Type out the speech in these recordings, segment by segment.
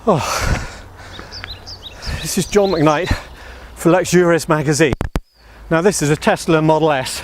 Oh, this is Jon McKnight for Luxurious magazine. Now this is a Tesla Model S.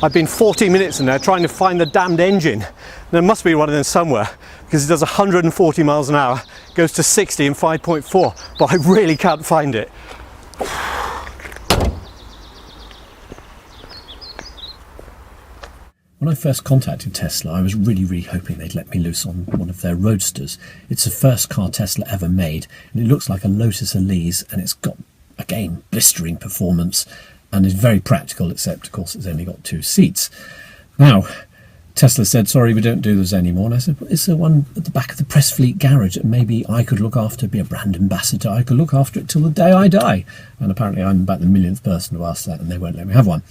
I've been 40 minutes in there trying to find the damned engine. There must be one of them somewhere because it does 140 miles an hour, goes to 60 in 5.4, but I really can't find it. When I first contacted Tesla, I was really hoping they'd let me loose on one of their Roadsters. It's the first car Tesla ever made, and it looks like a Lotus Elise, and it's got, again, blistering performance, and is very practical, except, of course, it's only got 2 seats. Now, Tesla said, sorry, we don't do those anymore. And I said, well, is there one at the back of the Press Fleet garage that maybe I could look after, be a brand ambassador? I could look after it till the day I die. And apparently I'm about the millionth person to ask that, and they won't let me have one.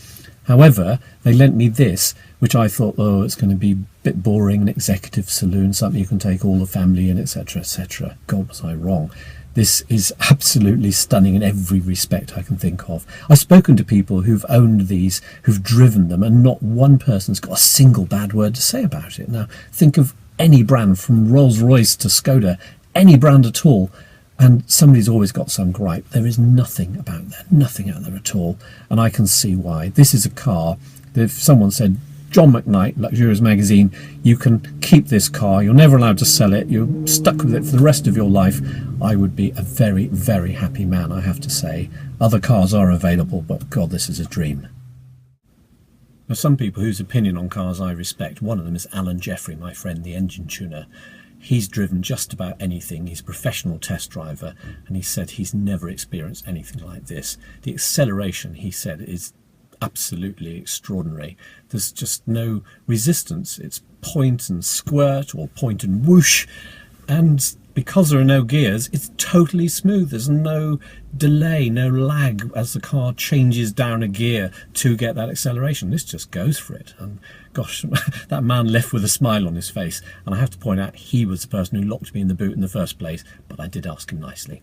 However, they lent me this, which I thought, oh, it's going to be a bit boring, an executive saloon, something you can take all the family in, etc., etc. God, was I wrong. This is absolutely stunning in every respect I can think of. I've spoken to people who've owned these, who've driven them, and not one person's got a single bad word to say about it. Now, think of any brand from Rolls-Royce to Skoda, any brand at all, and somebody's always got some gripe. There is nothing about there, nothing out there at all, and I can see why. This is a car that if someone said, Jon McKnight, Luxurious magazine, you can keep this car, you're never allowed to sell it, you're stuck with it for the rest of your life, I would be a very happy man, I have to say. Other cars are available, but God, this is a dream. There are some people whose opinion on cars I respect. One of them is Alan Jeffrey, my friend, the engine tuner. He's driven just about anything. He's a professional test driver, and he said he's never experienced anything like this. The acceleration, he said, is absolutely extraordinary. There's just no resistance. It's point and squirt or point and whoosh, and because there are no gears, it's totally smooth. There's no delay, no lag as the car changes down a gear to get that acceleration. This just goes for it, and gosh, that man left with a smile on his face, and I have to point out he was the person who locked me in the boot in the first place, but I did ask him nicely.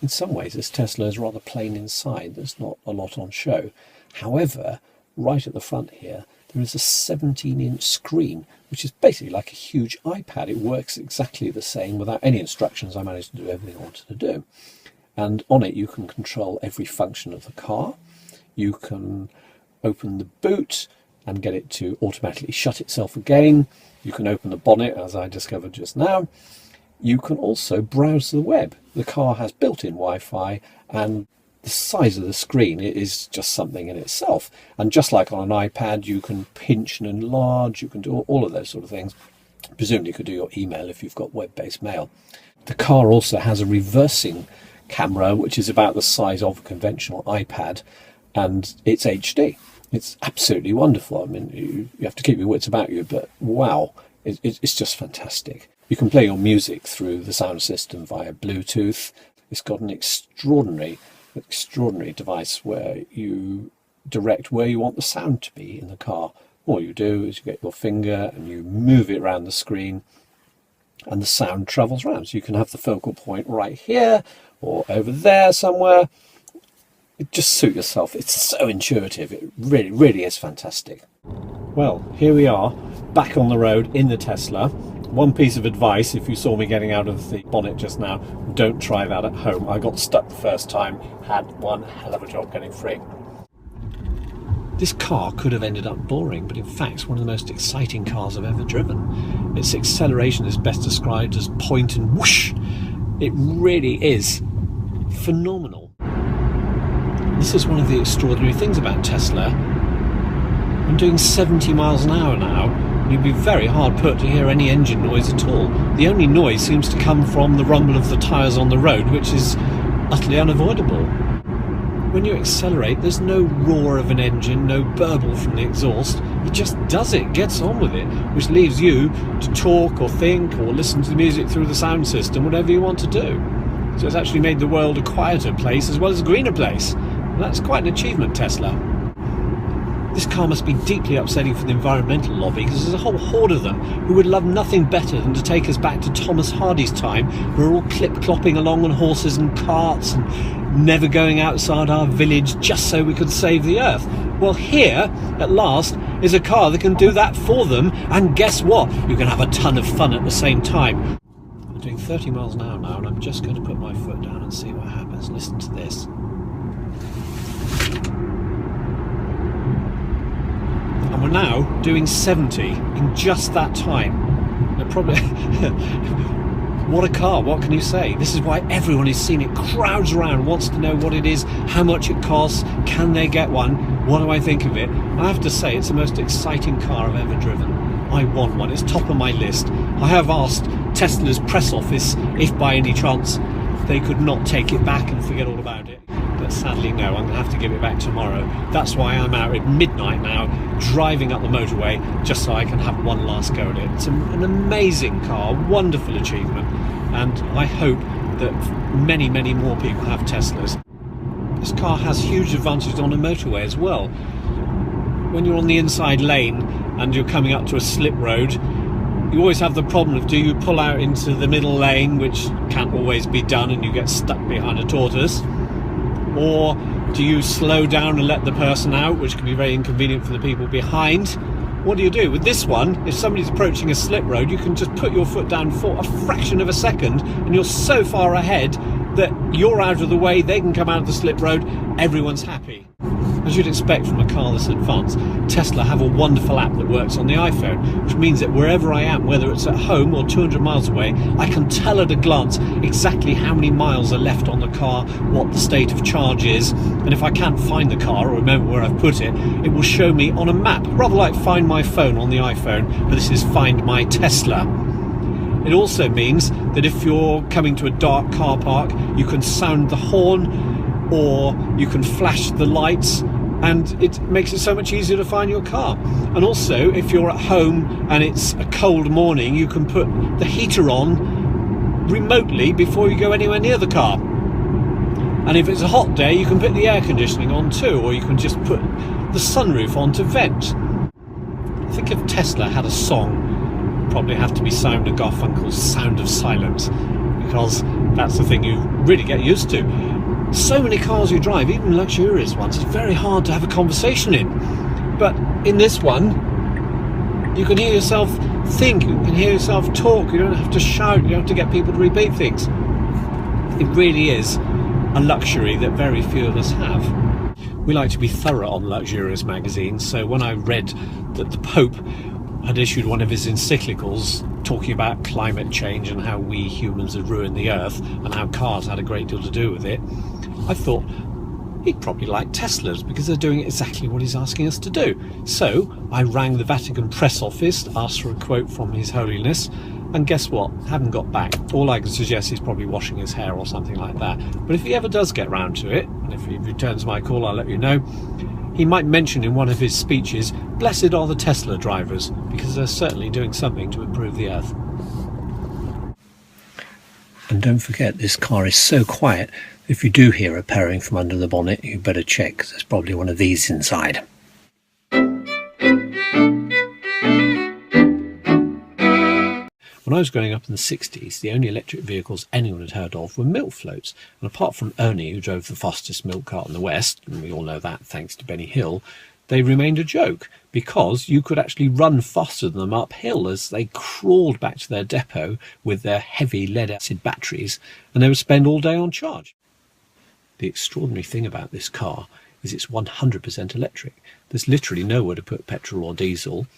In some ways, this Tesla is rather plain inside. There's not a lot on show. However, right at the front here, there is a 17-inch screen, which is basically like a huge iPad. It works exactly the same without any instructions. I managed to do everything I wanted to do. And on it, you can control every function of the car. You can open the boot and get it to automatically shut itself again. You can open the bonnet, as I discovered just now. You can also browse the web. The car has built-in Wi-Fi, and the size of the screen is just something in itself. And just like on an iPad, you can pinch and enlarge, you can do all of those sort of things. Presumably you could do your email if you've got web-based mail. The car also has a reversing camera, which is about the size of a conventional iPad, and it's HD. It's absolutely wonderful. I mean, you have to keep your wits about you, but wow, it's just fantastic. You can play your music through the sound system via Bluetooth. It's got an extraordinary device where you direct where you want the sound to be in the car. All you do is you get your finger and you move it around the screen, and the sound travels around. So you can have the focal point right here or over there somewhere. Just suit yourself. It's so intuitive. It really is fantastic. Well, here we are, back on the road in the Tesla. One piece of advice, if you saw me getting out of the bonnet just now, don't try that at home. I got stuck the first time, had one hell of a job getting free. This car could have ended up boring, but in fact it's one of the most exciting cars I've ever driven. Its acceleration is best described as point and whoosh. It really is phenomenal. This is one of the extraordinary things about Tesla. I'm doing 70 miles an hour now, and you'd be very hard put to hear any engine noise at all. The only noise seems to come from the rumble of the tyres on the road, which is utterly unavoidable. When you accelerate, there's no roar of an engine, no burble from the exhaust. It just does it, gets on with it, which leaves you to talk or think or listen to the music through the sound system, whatever you want to do. So it's actually made the world a quieter place as well as a greener place. And that's quite an achievement, Tesla. This car must be deeply upsetting for the environmental lobby, because there's a whole horde of them who would love nothing better than to take us back to Thomas Hardy's time. We're all clip-clopping along on horses and carts and never going outside our village just so we could save the earth. Well, here, at last, is a car that can do that for them, and guess what? You can have a ton of fun at the same time. I'm doing 30 miles an hour now, and I'm just going to put my foot down and see what happens. Listen to this. And we're now doing 70 in just that time. Now, probably what a car, what can you say? This is why everyone has seen it, crowds around, wants to know what it is, how much it costs, can they get one, what do I think of it? I have to say, it's the most exciting car I've ever driven. I want one, it's top of my list. I have asked Tesla's press office if by any chance they could not take it back and forget all about it. But sadly no, I'm going to have to give it back tomorrow. That's why I'm out at midnight now, driving up the motorway, just so I can have one last go at it. It's an amazing car, wonderful achievement, and I hope that many, many more people have Teslas. This car has huge advantages on a motorway as well. When you're on the inside lane and you're coming up to a slip road, you always have the problem of, do you pull out into the middle lane, which can't always be done and you get stuck behind a tortoise, or do you slow down and let the person out, which can be very inconvenient for the people behind? What do you do? With this one, if somebody's approaching a slip road, you can just put your foot down for a fraction of a second and you're so far ahead that you're out of the way, they can come out of the slip road, everyone's happy. As you'd expect from a car this advanced, Tesla have a wonderful app that works on the iPhone, which means that wherever I am, whether it's at home or 200 miles away, I can tell at a glance exactly how many miles are left on the car, what the state of charge is, and if I can't find the car or remember where I've put it, it will show me on a map, rather like Find My Phone on the iPhone, but this is Find My Tesla. It also means that if you're coming to a dark car park, you can sound the horn or you can flash the lights, and it makes it so much easier to find your car. And also, if you're at home and it's a cold morning, you can put the heater on remotely before you go anywhere near the car. And if it's a hot day, you can put the air conditioning on too, or you can just put the sunroof on to vent. I think if Tesla had a song, it'd probably have to be Simon and Garfunkel's Sound of Silence, because that's the thing you really get used to. So many cars you drive, even luxurious ones, it's very hard to have a conversation in. But in this one, you can hear yourself think, you can hear yourself talk, you don't have to shout, you don't have to get people to repeat things. It really is a luxury that very few of us have. We like to be thorough on luxurious magazines, so when I read that the Pope had issued one of his encyclicals talking about climate change and how we humans had ruined the earth and how cars had a great deal to do with it, I thought he'd probably like Teslas because they're doing exactly what he's asking us to do. So I rang the Vatican press office, asked for a quote from His Holiness, and guess what? Haven't got back. All I can suggest is probably washing his hair or something like that. But if he ever does get round to it, and if he returns my call, I'll let you know, he might mention in one of his speeches, blessed are the Tesla drivers, because they're certainly doing something to improve the earth. And don't forget, this car is so quiet, if you do hear a purring from under the bonnet, you better check, because there's probably one of these inside. When I was growing up in the 60s, the only electric vehicles anyone had heard of were milk floats. And apart from Ernie, who drove the fastest milk cart in the West, and we all know that thanks to Benny Hill, they remained a joke because you could actually run faster than them uphill as they crawled back to their depot with their heavy lead-acid batteries, and they would spend all day on charge. The extraordinary thing about this car is it's 100% electric. There's literally nowhere to put petrol or diesel.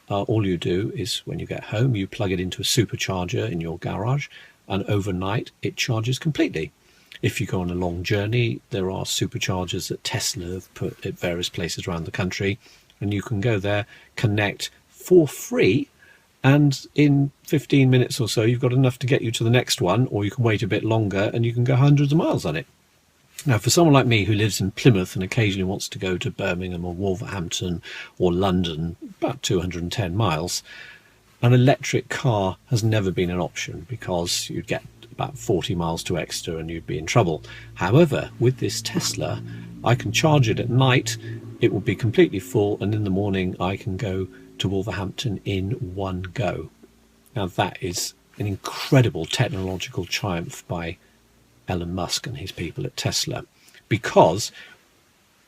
All you do is when you get home, you plug it into a supercharger in your garage, and overnight it charges completely. If you go on a long journey, there are superchargers that Tesla have put at various places around the country, and you can go there, connect for free, and in 15 minutes or so you've got enough to get you to the next one, or you can wait a bit longer and you can go hundreds of miles on it. Now, for someone like me who lives in Plymouth and occasionally wants to go to Birmingham or Wolverhampton or London, about 210 miles, An electric car has never been an option because you'd get about 40 miles to Exeter and you'd be in trouble. However, with this Tesla, I can charge it at night, it will be completely full, and in the morning I can go to Wolverhampton in one go. Now that is an incredible technological triumph by Elon Musk and his people at Tesla, because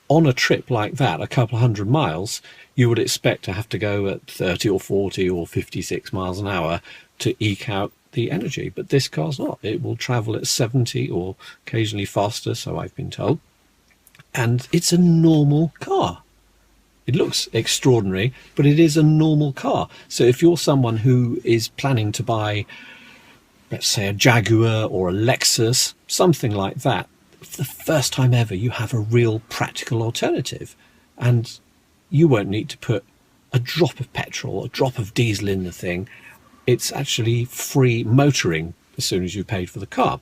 on a trip like that, a couple of 100 miles, you would expect to have to go at 30 or 40 or 56 miles an hour to eke out the energy. But this car's not. It will travel at 70 or occasionally faster, so I've been told. And it's a normal car. It looks extraordinary, but it is a normal car. So if you're someone who is planning to buy, let's say, a Jaguar or a Lexus, something like that, for the first time ever, you have a real practical alternative. And you won't need to put a drop of petrol, a drop of diesel in the thing. It's actually free motoring as soon as you've paid for the car.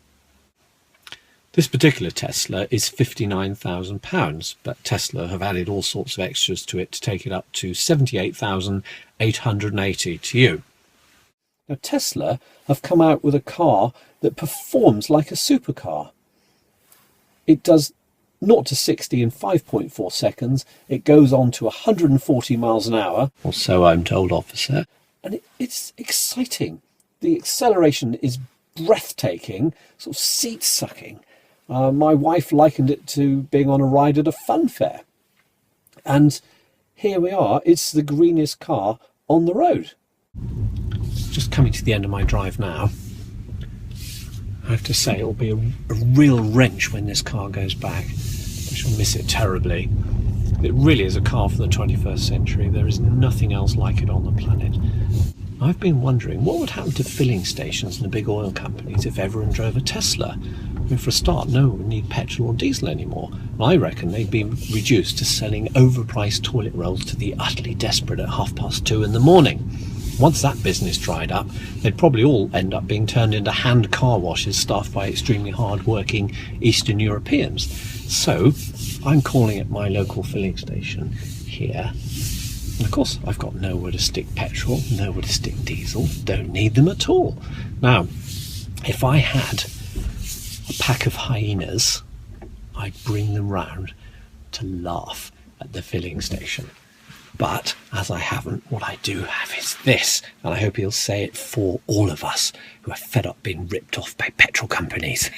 This particular Tesla is £59,000, but Tesla have added all sorts of extras to it to take it up to £78,880 to you. Now, Tesla have come out with a car that performs like a supercar. It does 0 to 60 in 5.4 seconds. It goes on to 140 miles an hour. Or so I'm told, officer. And it's exciting. The acceleration is breathtaking, sort of seat-sucking. My wife likened it to being on a ride at a fun fair. And here we are. It's the greenest car on the road. Just coming to the end of my drive now. I have to say it'll be a real wrench when this car goes back. I shall miss it terribly. It really is a car for the 21st century. There is nothing else like it on the planet. I've been wondering what would happen to filling stations and the big oil companies if everyone drove a Tesla. I mean, for a start, no one would need petrol or diesel anymore. I reckon they'd be reduced to selling overpriced toilet rolls to the utterly desperate at 2:30 in the morning. Once that business dried up, they'd probably all end up being turned into hand car washes staffed by extremely hard-working Eastern Europeans. So I'm calling at my local filling station here. And of course, I've got nowhere to stick petrol, nowhere to stick diesel, don't need them at all. Now, if I had a pack of hyenas, I'd bring them round to laugh at the filling station. But as I haven't, what I do have is this, and I hope he'll say it for all of us who are fed up being ripped off by petrol companies.